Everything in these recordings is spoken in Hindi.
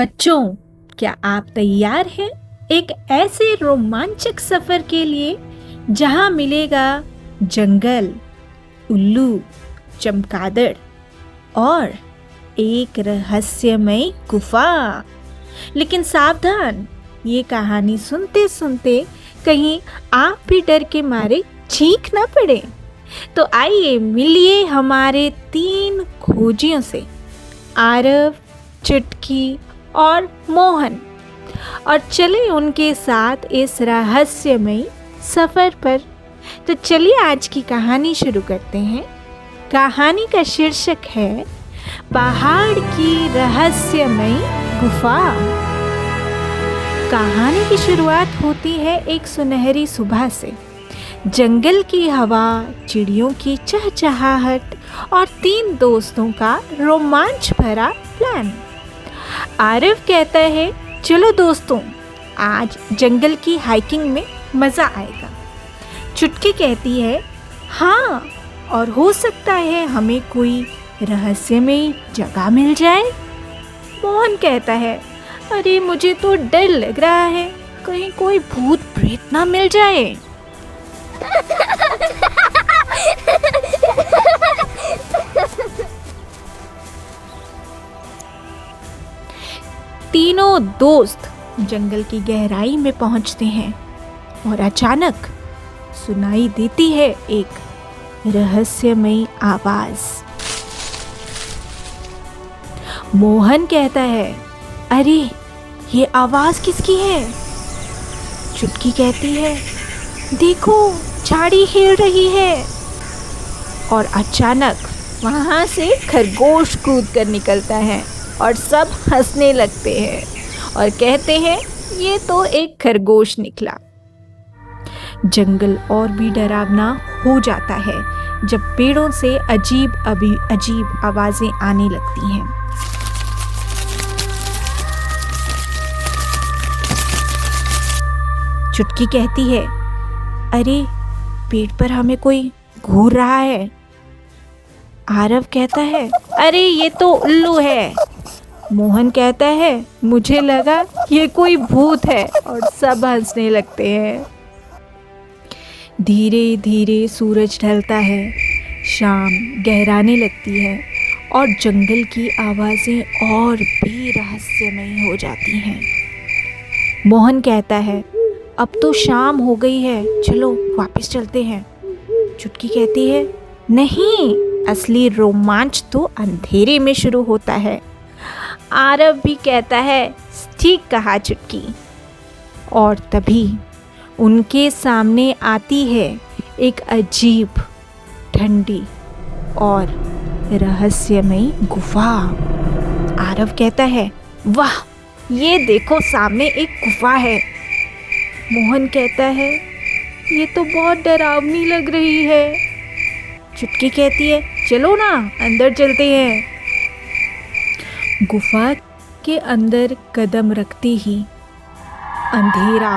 बच्चों, क्या आप तैयार हैं एक ऐसे रोमांचक सफर के लिए जहां मिलेगा जंगल, उल्लू, चमगादड़ और एक रहस्यमय गुफा। लेकिन सावधान, ये कहानी सुनते सुनते कहीं आप भी डर के मारे चीख ना पड़े। तो आइए मिलिए हमारे 3 खोजियों से, आरव, चुटकी और मोहन, और चले उनके साथ इस रहस्यमय सफर पर। तो चलिए आज की कहानी शुरू करते हैं। कहानी का शीर्षक है पहाड़ की रहस्यमय गुफा। कहानी की शुरुआत होती है एक सुनहरी सुबह से। जंगल की हवा, चिड़ियों की चहचहाहट और 3 दोस्तों का रोमांच भरा प्लान। आरव कहता है, चलो दोस्तों, आज जंगल की हाइकिंग में मज़ा आएगा। चुटकी कहती है, हाँ, और हो सकता है हमें कोई रहस्यमय जगह मिल जाए। मोहन कहता है, अरे मुझे तो डर लग रहा है, कहीं कोई भूत प्रेत ना मिल जाए। तीनों दोस्त जंगल की गहराई में पहुंचते हैं और अचानक सुनाई देती है एक रहस्यमयी आवाज। मोहन कहता है, अरे ये आवाज किसकी है? चुटकी कहती है, देखो, झाड़ी हिल रही है। और अचानक वहां से खरगोश कूद कर निकलता है और सब हंसने लगते हैं और कहते हैं, ये तो एक खरगोश निकला। जंगल और भी डरावना हो जाता है जब पेड़ों से अजीब आवाजें आने लगती हैं। चुटकी कहती है, अरे पेड़ पर हमें कोई घूर रहा है। आरव कहता है, अरे ये तो उल्लू है। मोहन कहता है, मुझे लगा ये कोई भूत है, और सब हंसने लगते हैं। धीरे धीरे सूरज ढलता है, शाम गहराने लगती है और जंगल की आवाज़ें और भी रहस्यमयी हो जाती हैं। मोहन कहता है, अब तो शाम हो गई है, चलो वापस चलते हैं। चुटकी कहती है, नहीं, असली रोमांच तो अंधेरे में शुरू होता है। आरव भी कहता है, ठीक कहा चुटकी। और तभी उनके सामने आती है एक अजीब, ठंडी और रहस्यमयी गुफा। आरव कहता है, वाह, ये देखो, सामने एक गुफा है। मोहन कहता है, ये तो बहुत डरावनी लग रही है। चुटकी कहती है, चलो ना, अंदर चलते हैं। गुफा के अंदर कदम रखते ही अंधेरा,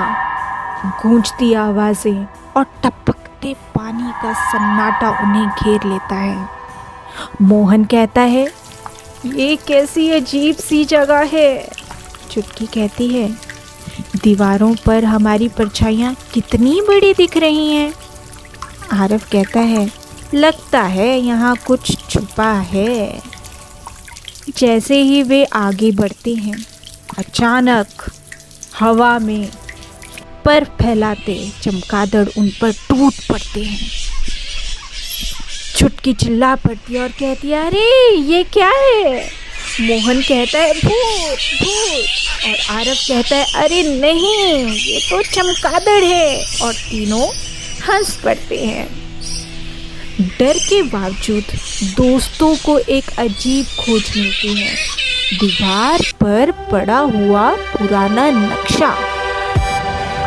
गूंजती आवाजें और टपकते पानी का सन्नाटा उन्हें घेर लेता है। मोहन कहता है, ये कैसी अजीब सी जगह है। चुटकी कहती है, दीवारों पर हमारी परछाइयाँ कितनी बड़ी दिख रही हैं। आरव कहता है, लगता है यहाँ कुछ छुपा है। जैसे ही वे आगे बढ़ते हैं, अचानक हवा में पर फैलाते चमगादड़ उन पर टूट पड़ते हैं। चुटकी चिल्ला पड़ती है और कहती है, अरे ये क्या है? मोहन कहता है, भूत भूत। और आरव कहता है, अरे नहीं, ये तो चमगादड़ है। और तीनों हंस पड़ते हैं। डर के बावजूद दोस्तों को एक अजीब खोज मिलती है। दीवार पर पड़ा हुआ पुराना नक्शा।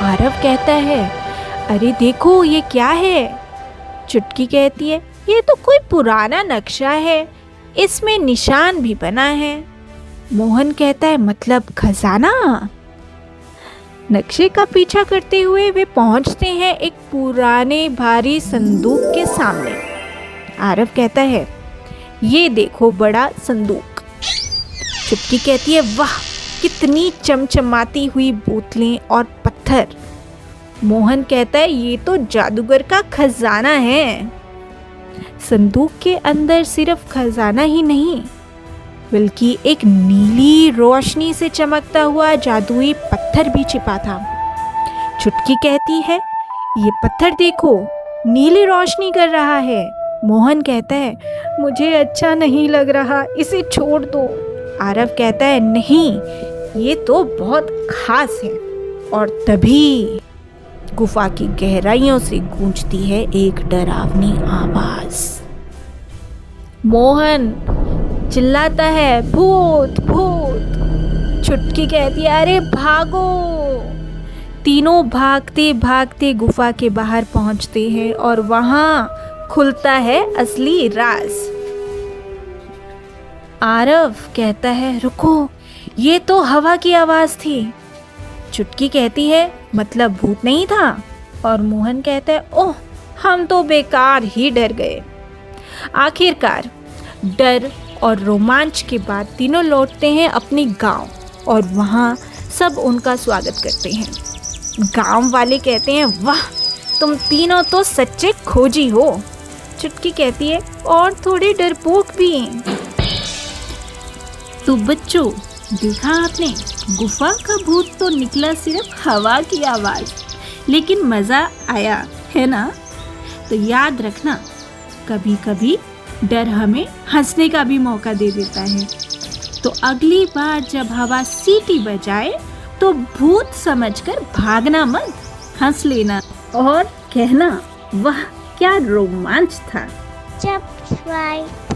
आरव कहता है, अरे देखो, ये क्या है? चुटकी कहती है, ये तो कोई पुराना नक्शा है, इसमें निशान भी बना है। मोहन कहता है, मतलब खजाना? नक्शे का पीछा करते हुए वे पहुंचते हैं एक पुराने भारी संदूक के सामने। आरव कहता है, ये देखो, बड़ा संदूक। चुटकी कहती है, वाह, कितनी चमचमाती हुई बोतलें और पत्थर। मोहन कहता है ये तो जादूगर का खजाना है। संदूक के अंदर सिर्फ खजाना ही नहीं बल्कि एक नीली रोशनी से चमकता हुआ जादुई पत्थर भी छिपा था। चुटकी कहती है ये पत्थर देखो, नीली रोशनी कर रहा है। मोहन कहता है मुझे अच्छा नहीं लग रहा, इसे छोड़ दो। आरव कहता है नहीं, ये तो बहुत खास है। और तभी गुफा की गहराइयों से गूंजती है एक डरावनी आवाज। मोहन चिल्लाता है भूत भूत। चुटकी कहती है अरे भागो। तीनों भागते भागते गुफा के बाहर पहुंचते हैं और वहां खुलता है असली राज। आरव कहता है रुको, ये तो हवा की आवाज थी। चुटकी कहती है मतलब भूत नहीं था। और मोहन कहता है ओह, हम तो बेकार ही डर गए। आखिरकार डर और रोमांच के बाद तीनों लौटते हैं अपने गांव और वहां सब उनका स्वागत करते हैं। गांव वाले कहते हैं वाह, तुम तीनों तो सच्चे खोजी हो। चुटकी कहती है और थोड़े डरपोक भी हैं। तो बच्चों, देखा आपने, गुफा का भूत तो निकला सिर्फ हवा की आवाज, लेकिन मजा आया है ना। तो याद रखना, कभी कभी डर हमें हंसने का भी मौका दे देता है। तो अगली बार जब हवा सीटी बजाए तो भूत समझकर भागना मत, हंस लेना और कहना वाह क्या रोमांच था। Subscribe.